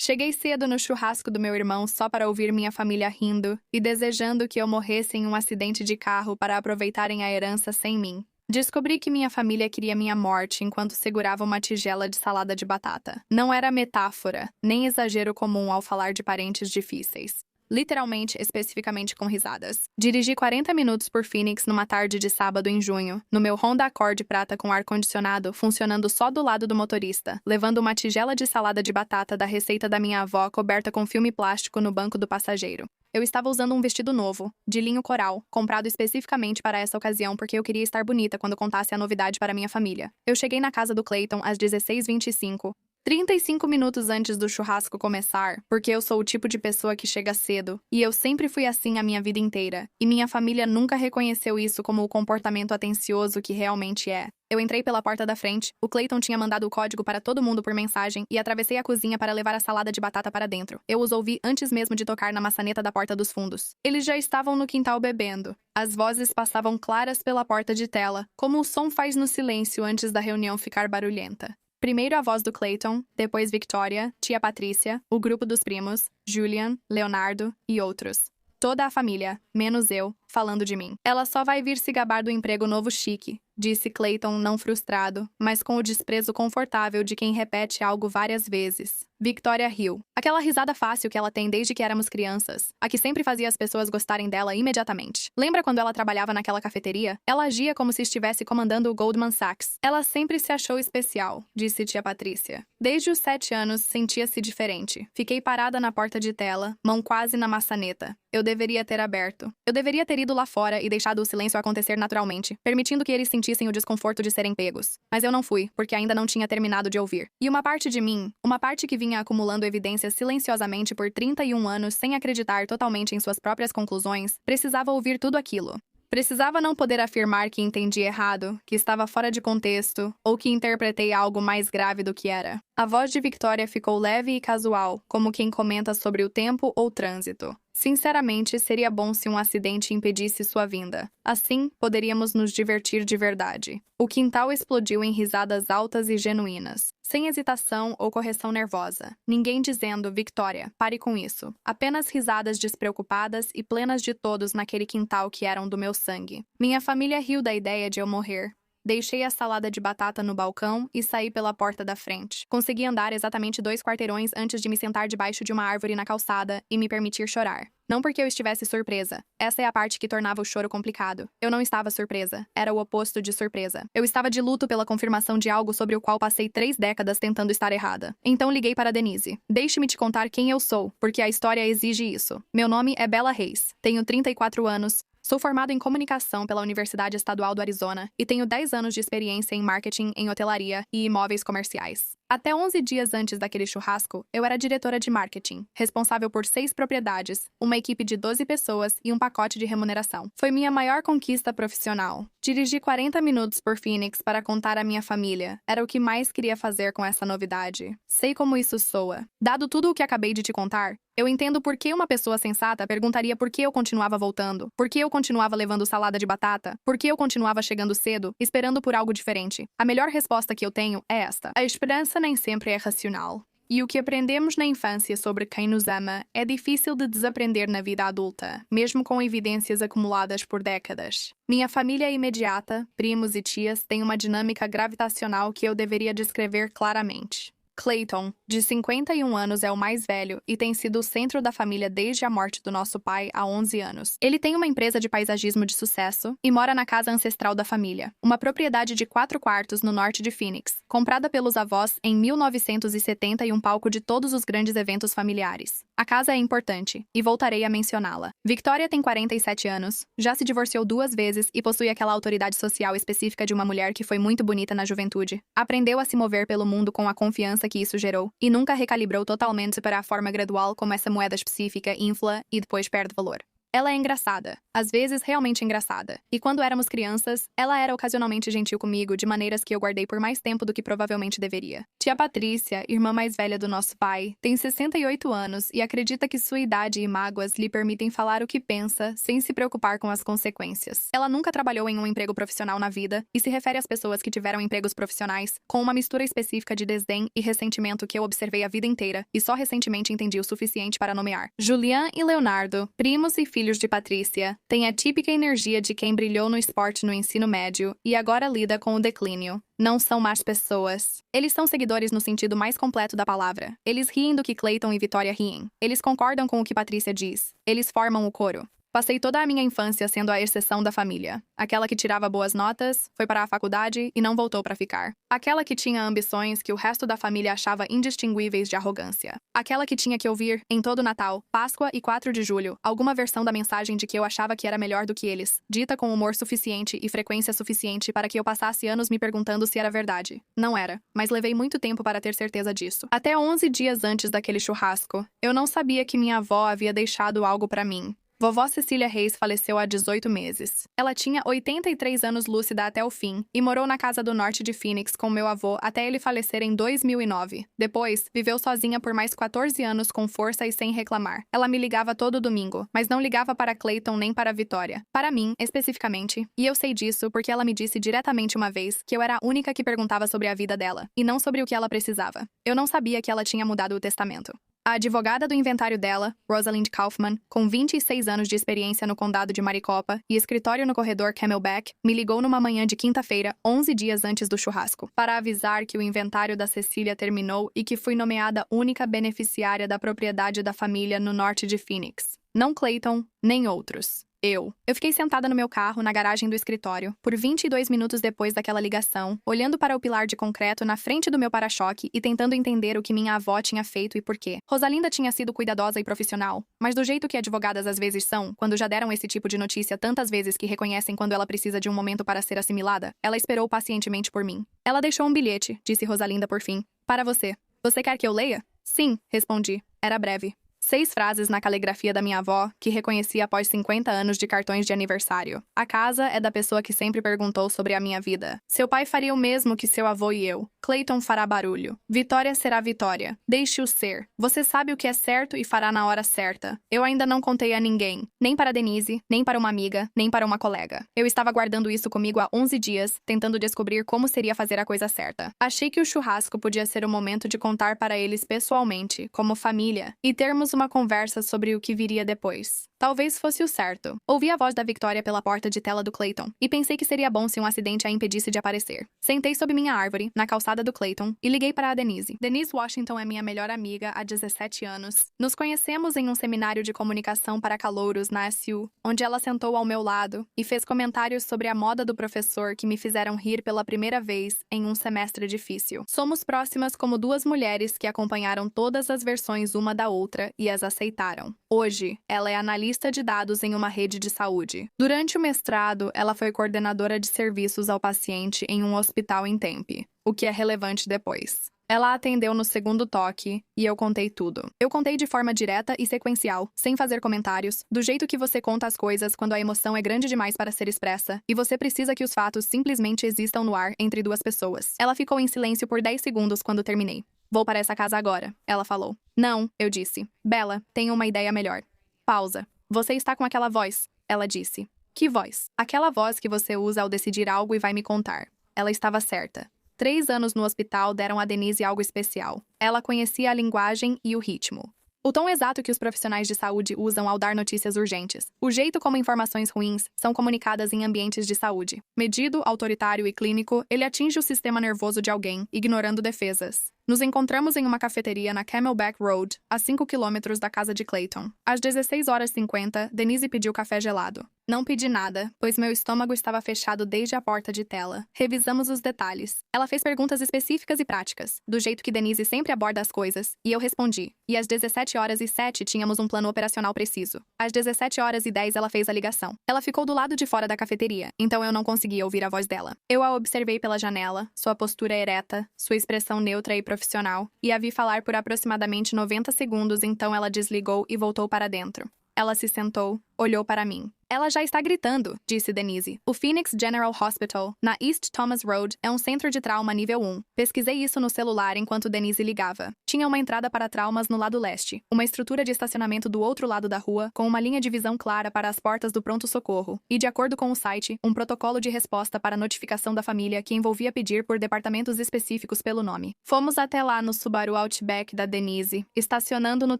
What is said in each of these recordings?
Cheguei cedo no churrasco do meu irmão só para ouvir minha família rindo e desejando que eu morresse em um acidente de carro para aproveitarem a herança sem mim. Descobri que minha família queria minha morte enquanto segurava uma tigela de salada de batata. Não era metáfora, nem exagero comum ao falar de parentes difíceis. Literalmente, especificamente com risadas. Dirigi 40 minutos por Phoenix numa tarde de sábado em junho, no meu Honda Accord prata com ar-condicionado funcionando só do lado do motorista, levando uma tigela de salada de batata da receita da minha avó coberta com filme plástico no banco do passageiro. Eu estava usando um vestido novo, de linho coral, comprado especificamente para essa ocasião porque eu queria estar bonita quando contasse a novidade para minha família. Eu cheguei na casa do Clayton às 16h25, 35 minutos antes do churrasco começar, porque eu sou o tipo de pessoa que chega cedo, e eu sempre fui assim a minha vida inteira, e minha família nunca reconheceu isso como o comportamento atencioso que realmente é. Eu entrei pela porta da frente, o Clayton tinha mandado o código para todo mundo por mensagem e atravessei a cozinha para levar a salada de batata para dentro. Eu os ouvi antes mesmo de tocar na maçaneta da porta dos fundos. Eles já estavam no quintal bebendo. As vozes passavam claras pela porta de tela, como o som faz no silêncio antes da reunião ficar barulhenta. Primeiro a voz do Clayton, depois Victoria, tia Patrícia, o grupo dos primos, Julian, Leonardo e outros. Toda a família, menos eu, falando de mim. Ela só vai vir se gabar do emprego novo chique, disse Clayton não frustrado, mas com o desprezo confortável de quem repete algo várias vezes. Victoria riu. Aquela risada fácil que ela tem desde que éramos crianças, a que sempre fazia as pessoas gostarem dela imediatamente. Lembra quando ela trabalhava naquela cafeteria? Ela agia como se estivesse comandando o Goldman Sachs. Ela sempre se achou especial, disse tia Patrícia. Desde os 7 anos, sentia-se diferente. Fiquei parada na porta de tela, mão quase na maçaneta. Eu deveria ter aberto. Eu deveria ter ido lá fora e deixado o silêncio acontecer naturalmente, permitindo que eles sentissem o desconforto de serem pegos. Mas eu não fui, porque ainda não tinha terminado de ouvir. E uma parte de mim, uma parte que vinha acumulando evidências silenciosamente por 31 anos sem acreditar totalmente em suas próprias conclusões, precisava ouvir tudo aquilo. Precisava não poder afirmar que entendi errado, que estava fora de contexto, ou que interpretei algo mais grave do que era. A voz de Victoria ficou leve e casual, como quem comenta sobre o tempo ou trânsito. Sinceramente, seria bom se um acidente impedisse sua vinda. Assim, poderíamos nos divertir de verdade. O quintal explodiu em risadas altas e genuínas, sem hesitação ou correção nervosa. Ninguém dizendo, Victoria, pare com isso. Apenas risadas despreocupadas e plenas de todos naquele quintal que eram do meu sangue. Minha família riu da ideia de eu morrer. Deixei a salada de batata no balcão e saí pela porta da frente. Consegui andar exatamente 2 quarteirões antes de me sentar debaixo de uma árvore na calçada e me permitir chorar. Não porque eu estivesse surpresa. Essa é a parte que tornava o choro complicado. Eu não estava surpresa. Era o oposto de surpresa. Eu estava de luto pela confirmação de algo sobre o qual passei 3 décadas tentando estar errada. Então liguei para Denise. Deixe-me te contar quem eu sou, porque a história exige isso. Meu nome é Bella Reis. Tenho 34 anos. Sou formado em comunicação pela Universidade Estadual do Arizona e tenho 10 anos de experiência em marketing em hotelaria e imóveis comerciais. Até 11 dias antes daquele churrasco, eu era diretora de marketing, responsável por 6 propriedades, uma equipe de 12 pessoas e um pacote de remuneração. Foi minha maior conquista profissional. Dirigi 40 minutos por Phoenix para contar à minha família. Era o que mais queria fazer com essa novidade. Sei como isso soa. Dado tudo o que acabei de te contar, eu entendo por que uma pessoa sensata perguntaria por que eu continuava voltando, por que eu continuava levando salada de batata, por que eu continuava chegando cedo, esperando por algo diferente. A melhor resposta que eu tenho é esta. A esperança nem sempre é racional. E o que aprendemos na infância sobre quem nos ama é difícil de desaprender na vida adulta, mesmo com evidências acumuladas por décadas. Minha família imediata, primos e tias, têm uma dinâmica gravitacional que eu deveria descrever claramente. Clayton, de 51 anos, é o mais velho e tem sido o centro da família desde a morte do nosso pai há 11 anos. Ele tem uma empresa de paisagismo de sucesso e mora na casa ancestral da família, uma propriedade de 4 quartos no norte de Phoenix, comprada pelos avós em 1970 e um palco de todos os grandes eventos familiares. A casa é importante, e voltarei a mencioná-la. Victoria tem 47 anos, já se divorciou 2 vezes e possui aquela autoridade social específica de uma mulher que foi muito bonita na juventude. Aprendeu a se mover pelo mundo com a confiança que isso gerou, e nunca recalibrou totalmente para a forma gradual como essa moeda específica infla e depois perde valor. Ela é engraçada, às vezes realmente engraçada. E quando éramos crianças, ela era ocasionalmente gentil comigo de maneiras que eu guardei por mais tempo do que provavelmente deveria. Tia Patrícia, irmã mais velha do nosso pai, tem 68 anos e acredita que sua idade e mágoas lhe permitem falar o que pensa sem se preocupar com as consequências. Ela nunca trabalhou em um emprego profissional na vida e se refere às pessoas que tiveram empregos profissionais com uma mistura específica de desdém e ressentimento que eu observei a vida inteira e só recentemente entendi o suficiente para nomear. Julian e Leonardo, primos e filhos de Patrícia, têm a típica energia de quem brilhou no esporte no ensino médio e agora lida com o declínio. Não são más pessoas. Eles são seguidores no sentido mais completo da palavra. Eles riem do que Clayton e Vitória riem. Eles concordam com o que Patrícia diz. Eles formam o coro. Passei toda a minha infância sendo a exceção da família. Aquela que tirava boas notas, foi para a faculdade e não voltou para ficar. Aquela que tinha ambições que o resto da família achava indistinguíveis de arrogância. Aquela que tinha que ouvir, em todo Natal, Páscoa e 4 de julho, alguma versão da mensagem de que eu achava que era melhor do que eles, dita com humor suficiente e frequência suficiente para que eu passasse anos me perguntando se era verdade. Não era, mas levei muito tempo para ter certeza disso. Até 11 dias antes daquele churrasco, eu não sabia que minha avó havia deixado algo para mim. Vovó Cecília Reis faleceu há 18 meses. Ela tinha 83 anos lúcida até o fim e morou na casa do norte de Phoenix com meu avô até ele falecer em 2009. Depois, viveu sozinha por mais 14 anos com força e sem reclamar. Ela me ligava todo domingo, mas não ligava para Clayton nem para Vitória. Para mim, especificamente, e eu sei disso porque ela me disse diretamente uma vez que eu era a única que perguntava sobre a vida dela, e não sobre o que ela precisava. Eu não sabia que ela tinha mudado o testamento. A advogada do inventário dela, Rosalind Kaufman, com 26 anos de experiência no condado de Maricopa e escritório no corredor Camelback, me ligou numa manhã de quinta-feira, 11 dias antes do churrasco, para avisar que o inventário da Cecília terminou e que fui nomeada única beneficiária da propriedade da família no norte de Phoenix. Não Clayton, nem outros. Eu fiquei sentada no meu carro, na garagem do escritório, por 22 minutos depois daquela ligação, olhando para o pilar de concreto na frente do meu para-choque e tentando entender o que minha avó tinha feito e por quê. Rosalinda tinha sido cuidadosa e profissional, mas do jeito que advogadas às vezes são, quando já deram esse tipo de notícia tantas vezes que reconhecem quando ela precisa de um momento para ser assimilada, ela esperou pacientemente por mim. Ela deixou um bilhete, disse Rosalinda por fim, para você. Você quer que eu leia? Sim, respondi. Era breve. 6 frases na caligrafia da minha avó, que reconheci após 50 anos de cartões de aniversário. A casa é da pessoa que sempre perguntou sobre a minha vida. Seu pai faria o mesmo que seu avô e eu. Clayton fará barulho. Vitória será vitória. Deixe-o ser. Você sabe o que é certo e fará na hora certa. Eu ainda não contei a ninguém. Nem para Denise, nem para uma amiga, nem para uma colega. Eu estava guardando isso comigo há 11 dias, tentando descobrir como seria fazer a coisa certa. Achei que o churrasco podia ser o momento de contar para eles pessoalmente, como família, e termos uma conversa sobre o que viria depois. Talvez fosse o certo. Ouvi a voz da Victoria pela porta de tela do Clayton, e pensei que seria bom se um acidente a impedisse de aparecer. Sentei sob minha árvore, na calçada do Clayton, e liguei para a Denise. Denise Washington é minha melhor amiga há 17 anos. Nos conhecemos em um seminário de comunicação para calouros na SU, onde ela sentou ao meu lado e fez comentários sobre a moda do professor que me fizeram rir pela primeira vez em um semestre difícil. Somos próximas como 2 mulheres que acompanharam todas as versões uma da outra e as aceitaram. Hoje, ela é analista de dados em uma rede de saúde. Durante o mestrado, ela foi coordenadora de serviços ao paciente em um hospital em Tempe, o que é relevante depois. Ela atendeu no segundo toque e eu contei tudo. Eu contei de forma direta e sequencial, sem fazer comentários, do jeito que você conta as coisas quando a emoção é grande demais para ser expressa e você precisa que os fatos simplesmente existam no ar entre 2 pessoas. Ela ficou em silêncio por 10 segundos quando terminei. Vou para essa casa agora, ela falou. Não, eu disse. Bella, tenho uma ideia melhor. Pausa. Você está com aquela voz, ela disse. Que voz? Aquela voz que você usa ao decidir algo e vai me contar. Ela estava certa. 3 anos no hospital deram a Denise algo especial. Ela conhecia a linguagem e o ritmo. O tom exato que os profissionais de saúde usam ao dar notícias urgentes. O jeito como informações ruins são comunicadas em ambientes de saúde. Medido, autoritário e clínico, ele atinge o sistema nervoso de alguém, ignorando defesas. Nos encontramos em uma cafeteria na Camelback Road, a 5 quilômetros da casa de Clayton. Às 16h50, Denise pediu café gelado. Não pedi nada, pois meu estômago estava fechado desde a porta de tela. Revisamos os detalhes. Ela fez perguntas específicas e práticas, do jeito que Denise sempre aborda as coisas, e eu respondi. E às 17h07 tínhamos um plano operacional preciso. Às 17h10 ela fez a ligação. Ela ficou do lado de fora da cafeteria, então eu não conseguia ouvir a voz dela. Eu a observei pela janela, sua postura ereta, sua expressão neutra e profissional, e a vi falar por aproximadamente 90 segundos, então ela desligou e voltou para dentro. Ela se sentou, olhou para mim. Ela já está gritando, disse Denise. O Phoenix General Hospital, na East Thomas Road, é um centro de trauma nível 1. Pesquisei isso no celular enquanto Denise ligava. Tinha uma entrada para traumas no lado leste, uma estrutura de estacionamento do outro lado da rua, com uma linha de visão clara para as portas do pronto-socorro, e, de acordo com o site, um protocolo de resposta para notificação da família que envolvia pedir por departamentos específicos pelo nome. Fomos até lá no Subaru Outback da Denise, estacionando no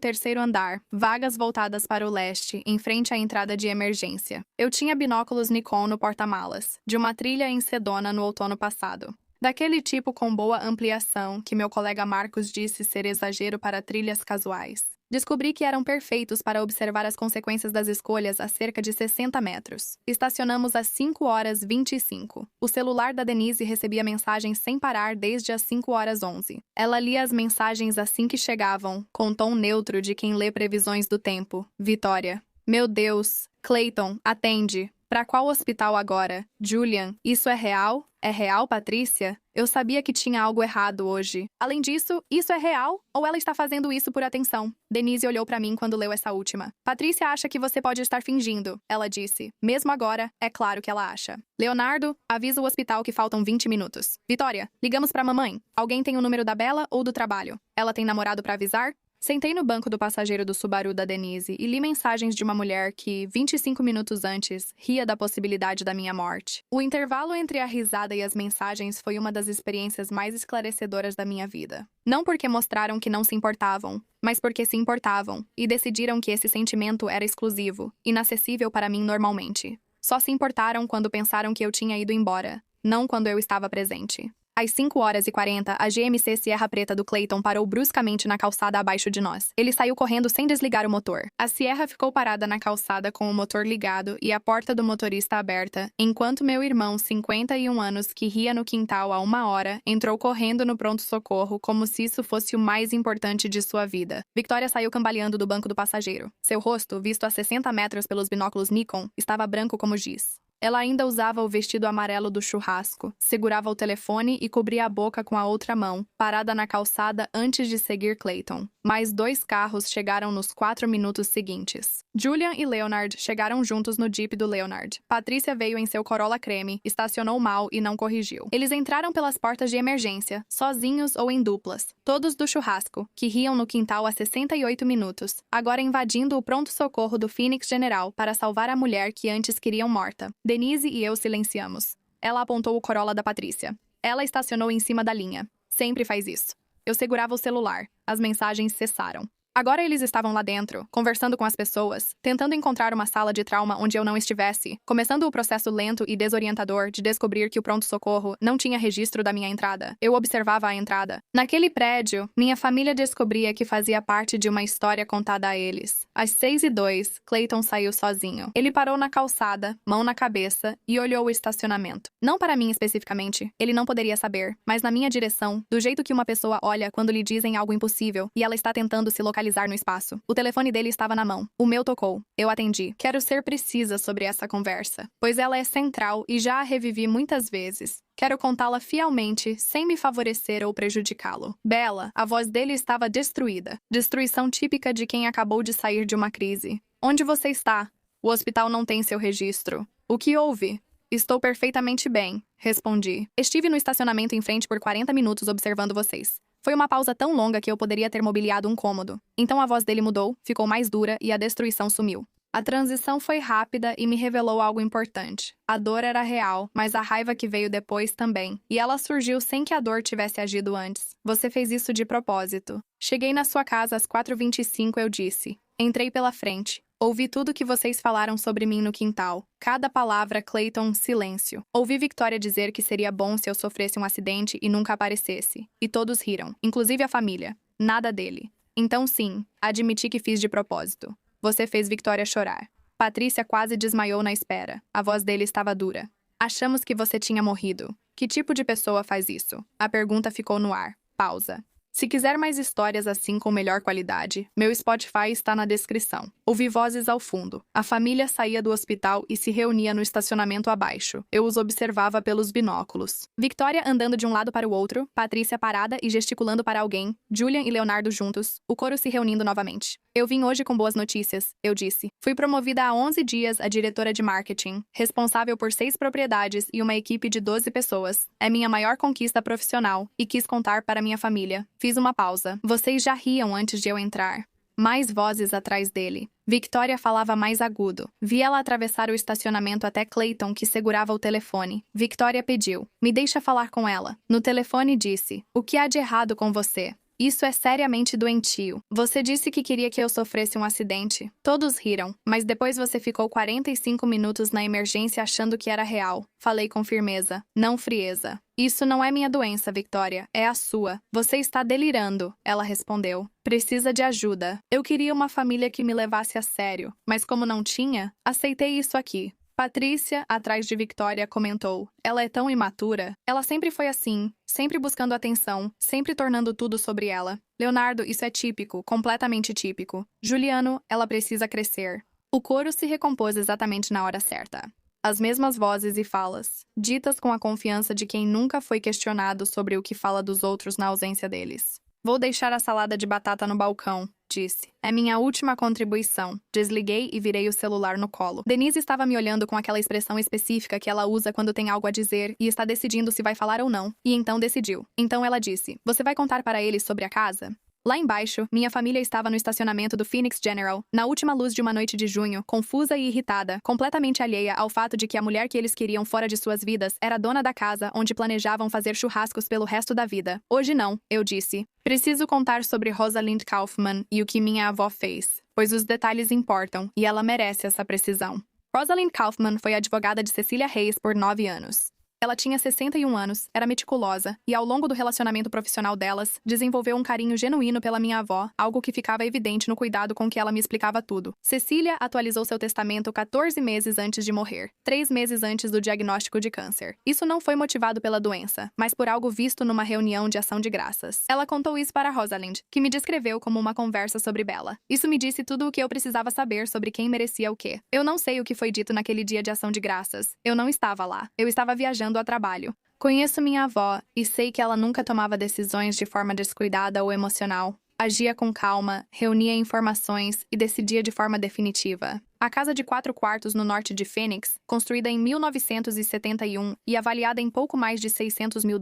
terceiro andar, vagas voltadas para o leste, em frente à entrada de emergência. Eu tinha binóculos Nikon no porta-malas, de uma trilha em Sedona no outono passado. Daquele tipo com boa ampliação que meu colega Marcos disse ser exagero para trilhas casuais. Descobri que eram perfeitos para observar as consequências das escolhas a cerca de 60 metros. Estacionamos às 5h25. O celular da Denise recebia mensagens sem parar desde as 5h11. Ela lia as mensagens assim que chegavam, com tom neutro de quem lê previsões do tempo. Vitória. Meu Deus. Clayton, atende. Pra qual hospital agora? Julian, isso é real? É real, Patrícia? Eu sabia que tinha algo errado hoje. Além disso, isso é real? Ou ela está fazendo isso por atenção? Denise olhou pra mim quando leu essa última. Patrícia acha que você pode estar fingindo, ela disse. Mesmo agora, é claro que ela acha. Leonardo, avisa o hospital que faltam 20 minutos. Vitória, ligamos pra mamãe. Alguém tem o número da Bela ou do trabalho? Ela tem namorado pra avisar? Sentei no banco do passageiro do Subaru da Denise e li mensagens de uma mulher que, 25 minutos antes, ria da possibilidade da minha morte. O intervalo entre a risada e as mensagens foi uma das experiências mais esclarecedoras da minha vida. Não porque mostraram que não se importavam, mas porque se importavam e decidiram que esse sentimento era exclusivo, inacessível para mim normalmente. Só se importaram quando pensaram que eu tinha ido embora, não quando eu estava presente. Às 5h40, a GMC Sierra Preta do Clayton parou bruscamente na calçada abaixo de nós. Ele saiu correndo sem desligar o motor. A Sierra ficou parada na calçada com o motor ligado e a porta do motorista aberta, enquanto meu irmão, 51 anos, que ria no quintal há 1 hora, entrou correndo no pronto-socorro como se isso fosse o mais importante de sua vida. Victoria saiu cambaleando do banco do passageiro. Seu rosto, visto a 60 metros pelos binóculos Nikon, estava branco como giz. Ela ainda usava o vestido amarelo do churrasco, segurava o telefone e cobria a boca com a outra mão, parada na calçada antes de seguir Clayton. Mais 2 carros chegaram nos 4 minutos seguintes. Julian e Leonard chegaram juntos no Jeep do Leonard. Patrícia veio em seu Corolla creme, estacionou mal e não corrigiu. Eles entraram pelas portas de emergência, sozinhos ou em duplas, todos do churrasco, que riam no quintal há 68 minutos, agora invadindo o pronto-socorro do Phoenix General para salvar a mulher que antes queriam morta. Denise e eu silenciamos. Ela apontou o Corolla da Patrícia. Ela estacionou em cima da linha. Sempre faz isso. Eu segurava o celular. As mensagens cessaram. Agora eles estavam lá dentro, conversando com as pessoas, tentando encontrar uma sala de trauma onde eu não estivesse, começando o processo lento e desorientador de descobrir que o pronto-socorro não tinha registro da minha entrada. Eu observava a entrada. Naquele prédio, minha família descobria que fazia parte de uma história contada a eles. Às 6h02, Clayton saiu sozinho. Ele parou na calçada, mão na cabeça, e olhou o estacionamento. Não para mim especificamente, ele não poderia saber, mas na minha direção, do jeito que uma pessoa olha quando lhe dizem algo impossível e ela está tentando se localizar no espaço. O telefone dele estava na mão. O meu tocou. Eu atendi. Quero ser precisa sobre essa conversa, pois ela é central e já a revivi muitas vezes. Quero contá-la fielmente, sem me favorecer ou prejudicá-lo. Bela, a voz dele estava destruída. Destruição típica de quem acabou de sair de uma crise. Onde você está? O hospital não tem seu registro. O que houve? Estou perfeitamente bem, respondi. Estive no estacionamento em frente por 40 minutos observando vocês. Foi uma pausa tão longa que eu poderia ter mobiliado um cômodo. Então a voz dele mudou, ficou mais dura e a destruição sumiu. A transição foi rápida e me revelou algo importante. A dor era real, mas a raiva que veio depois também. E ela surgiu sem que a dor tivesse agido antes. Você fez isso de propósito. Cheguei na sua casa às 4h25, eu disse. Entrei pela frente. Ouvi tudo que vocês falaram sobre mim no quintal. Cada palavra, Clayton, silêncio. Ouvi Victoria dizer que seria bom se eu sofresse um acidente e nunca aparecesse. E todos riram, inclusive a família. Nada dele. Então sim, admiti que fiz de propósito. Você fez Victoria chorar. Patrícia quase desmaiou na espera. A voz dele estava dura. Achamos que você tinha morrido. Que tipo de pessoa faz isso? A pergunta ficou no ar. Pausa. Se quiser mais histórias assim com melhor qualidade, meu Spotify está na descrição. Ouvi vozes ao fundo. A família saía do hospital e se reunia no estacionamento abaixo. Eu os observava pelos binóculos. Victoria andando de um lado para o outro, Patrícia parada e gesticulando para alguém, Julian e Leonardo juntos, o coro se reunindo novamente. Eu vim hoje com boas notícias, eu disse. Fui promovida há 11 dias a diretora de marketing, responsável por 6 propriedades e uma equipe de 12 pessoas. É minha maior conquista profissional e quis contar para minha família. Fiz uma pausa. Vocês já riam antes de eu entrar. Mais vozes atrás dele. Victoria falava mais agudo. Vi ela atravessar o estacionamento até Clayton, que segurava o telefone. Victoria pediu: "Me deixa falar com ela." No telefone disse: "O que há de errado com você? Isso é seriamente doentio. Você disse que queria que eu sofresse um acidente." Todos riram, mas depois você ficou 45 minutos na emergência achando que era real. Falei com firmeza, não frieza. "Isso não é minha doença, Victoria, é a sua. Você está delirando," ela respondeu. "Precisa de ajuda. Eu queria uma família que me levasse a sério, mas como não tinha, aceitei isso aqui." Patrícia, atrás de Victoria, comentou: "Ela é tão imatura. Ela sempre foi assim, sempre buscando atenção, sempre tornando tudo sobre ela." Leonardo, isso é típico, completamente típico. Juliano, ela precisa crescer. O coro se recompôs exatamente na hora certa. As mesmas vozes e falas, ditas com a confiança de quem nunca foi questionado sobre o que fala dos outros na ausência deles. "Vou deixar a salada de batata no balcão," disse. "É minha última contribuição." Desliguei e virei o celular no colo. Denise estava me olhando com aquela expressão específica que ela usa quando tem algo a dizer e está decidindo se vai falar ou não. E então decidiu. Então ela disse: "Você vai contar para eles sobre a casa?" Lá embaixo, minha família estava no estacionamento do Phoenix General, na última luz de uma noite de junho, confusa e irritada, completamente alheia ao fato de que a mulher que eles queriam fora de suas vidas era dona da casa onde planejavam fazer churrascos pelo resto da vida. "Hoje não," eu disse. "Preciso contar sobre Rosalind Kaufman e o que minha avó fez, pois os detalhes importam e ela merece essa precisão." Rosalind Kaufman foi advogada de Cecília Reis por 9 anos. Ela tinha 61 anos, era meticulosa, e ao longo do relacionamento profissional delas, desenvolveu um carinho genuíno pela minha avó, algo que ficava evidente no cuidado com que ela me explicava tudo. Cecília atualizou seu testamento 14 meses antes de morrer, 3 meses antes do diagnóstico de câncer. Isso não foi motivado pela doença, mas por algo visto numa reunião de ação de graças. Ela contou isso para Rosalind, que me descreveu como uma conversa sobre Bella. Isso me disse tudo o que eu precisava saber sobre quem merecia o quê. Eu não sei o que foi dito naquele dia de ação de graças. Eu não estava lá. Eu estava viajando a trabalho. Conheço minha avó e sei que ela nunca tomava decisões de forma descuidada ou emocional. Agia com calma, reunia informações e decidia de forma definitiva. A casa de 4 quartos no norte de Phoenix, construída em 1971 e avaliada em pouco mais de $600 mil,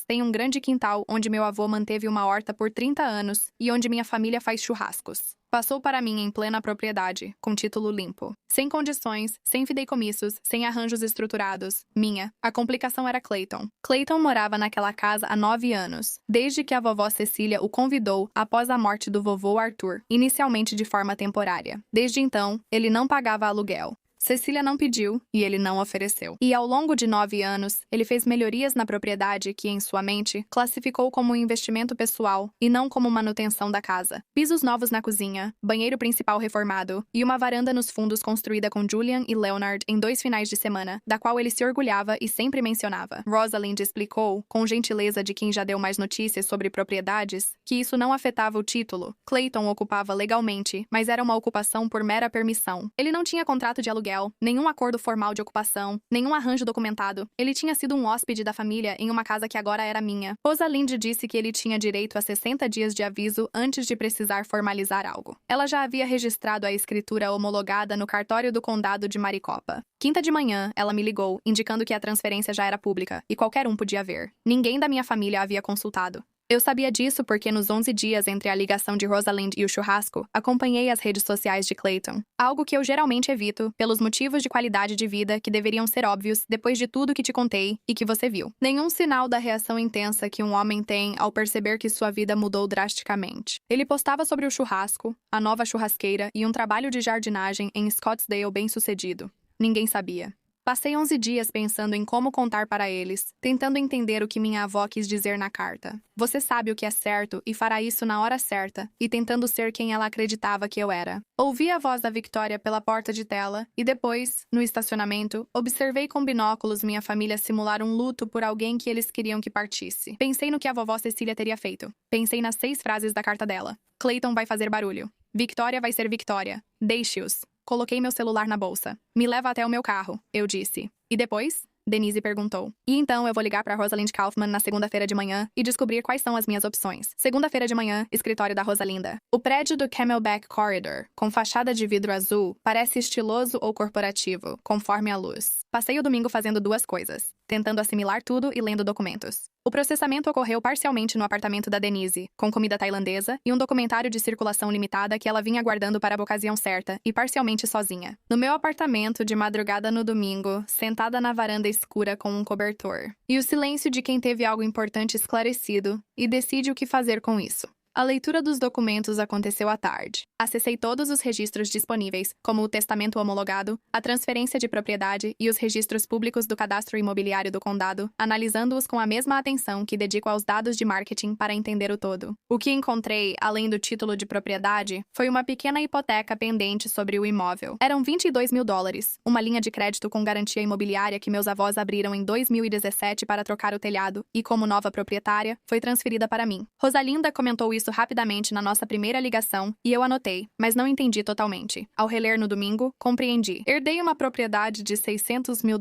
tem um grande quintal onde meu avô manteve uma horta por 30 anos e onde minha família faz churrascos. Passou para mim em plena propriedade, com título limpo. Sem condições, sem fideicomissos, sem arranjos estruturados. Minha. A complicação era Clayton. Clayton morava naquela casa há 9 anos, desde que a vovó Cecília o convidou após a morte do vovô Arthur, inicialmente de forma temporária. Desde então, ele não pagava aluguel. Cecília não pediu e ele não ofereceu. E ao longo de 9 anos, ele fez melhorias na propriedade que, em sua mente, classificou como um investimento pessoal e não como manutenção da casa. Pisos novos na cozinha, banheiro principal reformado e uma varanda nos fundos construída com Julian e Leonard em 2 finais de semana, da qual ele se orgulhava e sempre mencionava. Rosalind explicou, com gentileza de quem já deu mais notícias sobre propriedades, que isso não afetava o título. Clayton ocupava legalmente, mas era uma ocupação por mera permissão. Ele não tinha contrato de aluguel, nenhum acordo formal de ocupação, nenhum arranjo documentado. Ele tinha sido um hóspede da família em uma casa que agora era minha. Rosalind disse que ele tinha direito a 60 dias de aviso antes de precisar formalizar algo. Ela já havia registrado a escritura homologada no cartório do condado de Maricopa. Quinta de manhã, ela me ligou, indicando que a transferência já era pública e qualquer um podia ver. Ninguém da minha família a havia consultado. Eu sabia disso porque nos 11 dias entre a ligação de Rosalind e o churrasco, acompanhei as redes sociais de Clayton. Algo que eu geralmente evito, pelos motivos de qualidade de vida que deveriam ser óbvios depois de tudo que te contei e que você viu. Nenhum sinal da reação intensa que um homem tem ao perceber que sua vida mudou drasticamente. Ele postava sobre o churrasco, a nova churrasqueira e um trabalho de jardinagem em Scottsdale bem-sucedido. Ninguém sabia. Passei 11 dias pensando em como contar para eles, tentando entender o que minha avó quis dizer na carta. Você sabe o que é certo e fará isso na hora certa, e tentando ser quem ela acreditava que eu era. Ouvi a voz da Victoria pela porta de tela e depois, no estacionamento, observei com binóculos minha família simular um luto por alguém que eles queriam que partisse. Pensei no que a vovó Cecília teria feito. Pensei nas 6 frases da carta dela. Clayton vai fazer barulho. Victoria vai ser Victoria. Deixe-os. Coloquei meu celular na bolsa. Me leva até o meu carro, eu disse. E depois? Denise perguntou. E então eu vou ligar para Rosalind Kaufman na segunda-feira de manhã e descobrir quais são as minhas opções. Segunda-feira de manhã, escritório da Rosalinda. O prédio do Camelback Corridor, com fachada de vidro azul, parece estiloso ou corporativo, conforme a luz. Passei o domingo fazendo 2 coisas, tentando assimilar tudo e lendo documentos. O processamento ocorreu parcialmente no apartamento da Denise, com comida tailandesa e um documentário de circulação limitada que ela vinha guardando para a ocasião certa, e parcialmente sozinha. No meu apartamento, de madrugada no domingo, sentada na varanda escura com um cobertor. E o silêncio de quem teve algo importante esclarecido e decide o que fazer com isso. A leitura dos documentos aconteceu à tarde. Acessei todos os registros disponíveis, como o testamento homologado, a transferência de propriedade e os registros públicos do cadastro imobiliário do condado, analisando-os com a mesma atenção que dedico aos dados de marketing para entender o todo. O que encontrei, além do título de propriedade, foi uma pequena hipoteca pendente sobre o imóvel. Eram $22 mil, uma linha de crédito com garantia imobiliária que meus avós abriram em 2017 para trocar o telhado e, como nova proprietária, foi transferida para mim. Rosalinda comentou isso rapidamente na nossa primeira ligação e eu anotei, mas não entendi totalmente. Ao reler no domingo, compreendi. Herdei uma propriedade de $600 mil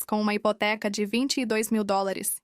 com uma hipoteca de $22 mil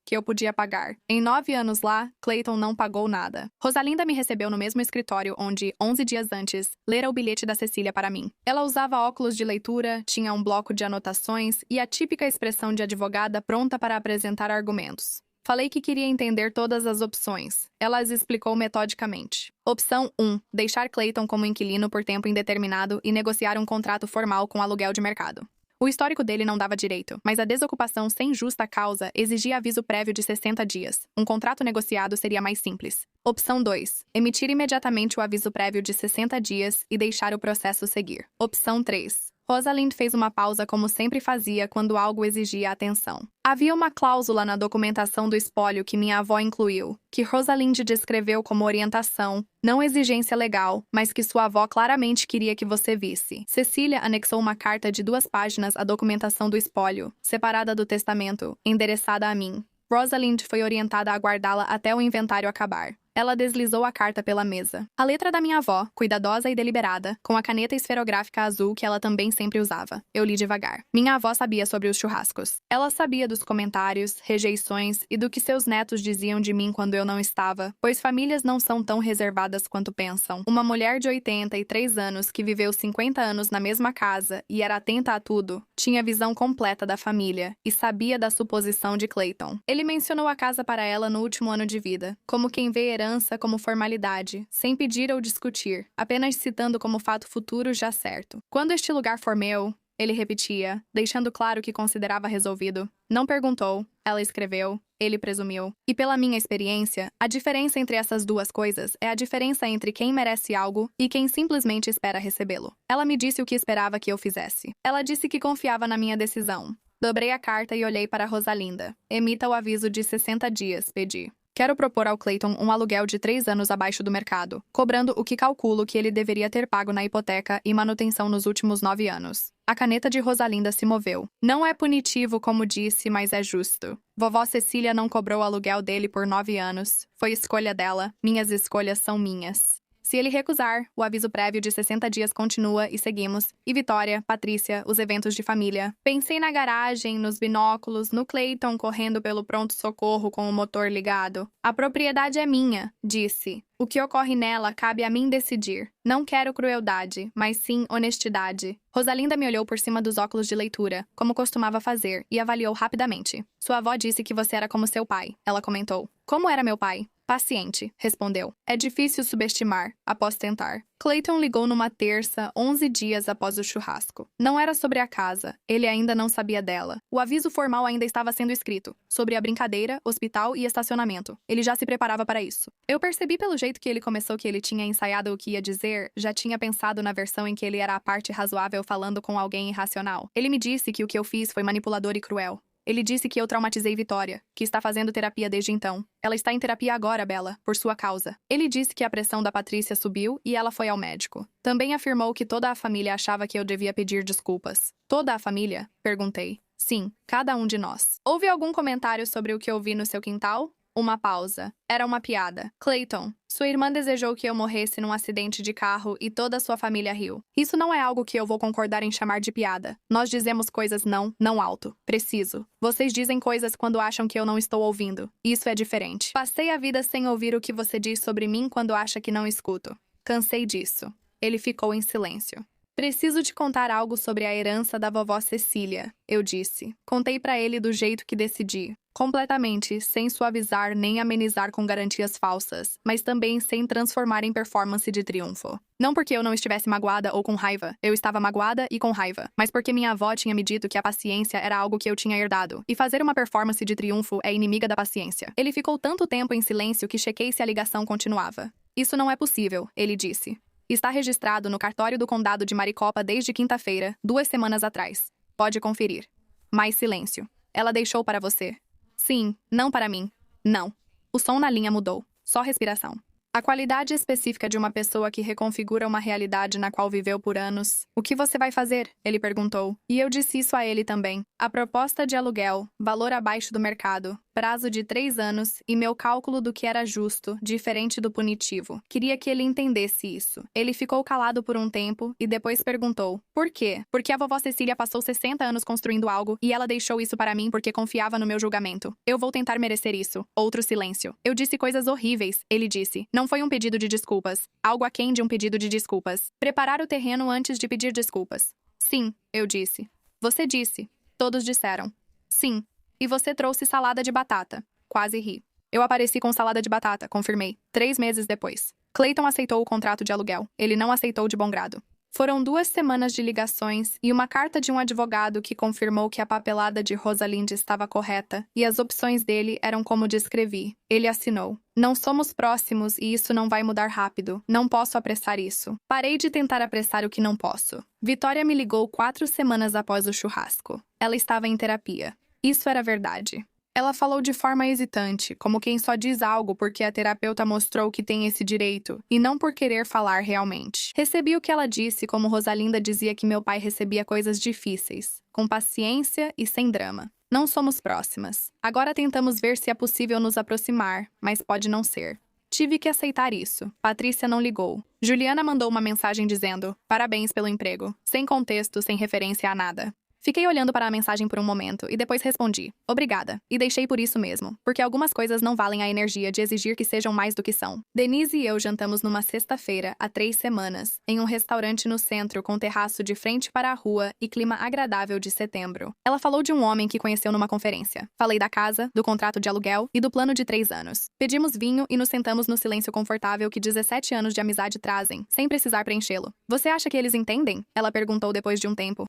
que eu podia pagar. Em 9 anos lá, Clayton não pagou nada. Rosalinda me recebeu no mesmo escritório onde, 11 dias antes, lera o bilhete da Cecília para mim. Ela usava óculos de leitura, tinha um bloco de anotações e a típica expressão de advogada pronta para apresentar argumentos. Falei que queria entender todas as opções. Ela as explicou metodicamente. Opção 1. Deixar Clayton como inquilino por tempo indeterminado e negociar um contrato formal com aluguel de mercado. O histórico dele não dava direito, mas a desocupação sem justa causa exigia aviso prévio de 60 dias. Um contrato negociado seria mais simples. Opção 2. Emitir imediatamente o aviso prévio de 60 dias e deixar o processo seguir. Opção 3. Rosalind fez uma pausa como sempre fazia quando algo exigia atenção. Havia uma cláusula na documentação do espólio que minha avó incluiu, que Rosalind descreveu como orientação, não exigência legal, mas que sua avó claramente queria que você visse. Cecília anexou uma carta de 2 páginas à documentação do espólio, separada do testamento, endereçada a mim. Rosalind foi orientada a guardá-la até o inventário acabar. Ela deslizou a carta pela mesa. A letra da minha avó, cuidadosa e deliberada, com a caneta esferográfica azul que ela também sempre usava. Eu li devagar. Minha avó sabia sobre os churrascos. Ela sabia dos comentários, rejeições e do que seus netos diziam de mim quando eu não estava, pois famílias não são tão reservadas quanto pensam. Uma mulher de 83 anos que viveu 50 anos na mesma casa e era atenta a tudo, tinha visão completa da família e sabia da suposição de Clayton. Ele mencionou a casa para ela no último ano de vida, como quem vê herança como formalidade, sem pedir ou discutir, apenas citando como fato futuro já certo. Quando este lugar for meu, ele repetia, deixando claro que considerava resolvido. Não perguntou, ela escreveu, ele presumiu. E pela minha experiência, a diferença entre essas 2 coisas é a diferença entre quem merece algo e quem simplesmente espera recebê-lo. Ela me disse o que esperava que eu fizesse. Ela disse que confiava na minha decisão. Dobrei a carta e olhei para Rosalinda. Emita o aviso de 60 dias, pedi. Quero propor ao Clayton um aluguel de 3 anos abaixo do mercado, cobrando o que calculo que ele deveria ter pago na hipoteca e manutenção nos últimos 9 anos. A caneta de Rosalinda se moveu. Não é punitivo, como disse, mas é justo. Vovó Cecília não cobrou o aluguel dele por 9 anos. Foi escolha dela. Minhas escolhas são minhas. Se ele recusar, o aviso prévio de 60 dias continua e seguimos. E Vitória, Patrícia, os eventos de família. Pensei na garagem, nos binóculos, no Clayton correndo pelo pronto-socorro com o motor ligado. A propriedade é minha, disse. O que ocorre nela cabe a mim decidir. Não quero crueldade, mas sim honestidade. Rosalinda me olhou por cima dos óculos de leitura, como costumava fazer, e avaliou rapidamente. Sua avó disse que você era como seu pai, ela comentou. Como era meu pai? Paciente, respondeu. É difícil subestimar, após tentar. Clayton ligou numa terça, 11 dias após o churrasco. Não era sobre a casa, ele ainda não sabia dela. O aviso formal ainda estava sendo escrito, sobre a brincadeira, hospital e estacionamento. Ele já se preparava para isso. Eu percebi pelo jeito que ele começou que ele tinha ensaiado o que ia dizer, já tinha pensado na versão em que ele era a parte razoável falando com alguém irracional. Ele me disse que o que eu fiz foi manipulador e cruel. Ele disse que eu traumatizei Vitória, que está fazendo terapia desde então. Ela está em terapia agora, Bella, por sua causa. Ele disse que a pressão da Patrícia subiu e ela foi ao médico. Também afirmou que toda a família achava que eu devia pedir desculpas. Toda a família? Perguntei. Sim, cada um de nós. Houve algum comentário sobre o que eu vi no seu quintal? Uma pausa. Era uma piada. Clayton, sua irmã desejou que eu morresse num acidente de carro e toda a sua família riu. Isso não é algo que eu vou concordar em chamar de piada. Nós dizemos coisas não alto. Preciso. Vocês dizem coisas quando acham que eu não estou ouvindo. Isso é diferente. Passei a vida sem ouvir o que você diz sobre mim quando acha que não escuto. Cansei disso. Ele ficou em silêncio. Preciso te contar algo sobre a herança da vovó Cecília, eu disse. Contei pra ele do jeito que decidi. Completamente, sem suavizar nem amenizar com garantias falsas, mas também sem transformar em performance de triunfo. Não porque eu não estivesse magoada ou com raiva, eu estava magoada e com raiva, mas porque minha avó tinha me dito que a paciência era algo que eu tinha herdado, e fazer uma performance de triunfo é inimiga da paciência. Ele ficou tanto tempo em silêncio que chequei se a ligação continuava. Isso não é possível, ele disse. Está registrado no cartório do condado de Maricopa desde quinta-feira, 2 semanas atrás. Pode conferir. Mais silêncio. Ela deixou para você. Sim, não para mim. Não. O som na linha mudou. Só respiração. A qualidade específica de uma pessoa que reconfigura uma realidade na qual viveu por anos. O que você vai fazer? Ele perguntou. E eu disse isso a ele também. A proposta de aluguel, valor abaixo do mercado, prazo de 3 anos e meu cálculo do que era justo, diferente do punitivo. Queria que ele entendesse isso. Ele ficou calado por um tempo e depois perguntou. Por quê? Porque a vovó Cecília passou 60 anos construindo algo e ela deixou isso para mim porque confiava no meu julgamento. Eu vou tentar merecer isso. Outro silêncio. Eu disse coisas horríveis, ele disse. Não foi um pedido de desculpas. Algo aquém de um pedido de desculpas. Preparar o terreno antes de pedir desculpas. Sim, eu disse. Você disse. Todos disseram. Sim. E você trouxe salada de batata. Quase ri. Eu apareci com salada de batata, confirmei. 3 meses depois. Clayton aceitou o contrato de aluguel. Ele não aceitou de bom grado. Foram 2 semanas de ligações e uma carta de um advogado que confirmou que a papelada de Rosalind estava correta e as opções dele eram como descrevi. Ele assinou. Não somos próximos e isso não vai mudar rápido. Não posso apressar isso. Parei de tentar apressar o que não posso. Vitória me ligou 4 semanas após o churrasco. Ela estava em terapia. Isso era verdade. Ela falou de forma hesitante, como quem só diz algo porque a terapeuta mostrou que tem esse direito, e não por querer falar realmente. Recebi o que ela disse como Rosalinda dizia que meu pai recebia coisas difíceis, com paciência e sem drama. Não somos próximas. Agora tentamos ver se é possível nos aproximar, mas pode não ser. Tive que aceitar isso. Patrícia não ligou. Juliana mandou uma mensagem dizendo, parabéns pelo emprego, sem contexto, sem referência a nada. Fiquei olhando para a mensagem por um momento e depois respondi, obrigada, e deixei por isso mesmo, porque algumas coisas não valem a energia de exigir que sejam mais do que são. Denise e eu jantamos numa sexta-feira, há 3 semanas, em um restaurante no centro com terraço de frente para a rua e clima agradável de setembro. Ela falou de um homem que conheceu numa conferência. Falei da casa, do contrato de aluguel e do plano de 3 anos. Pedimos vinho e nos sentamos no silêncio confortável que 17 anos de amizade trazem, sem precisar preenchê-lo. Você acha que eles entendem? Ela perguntou depois de um tempo.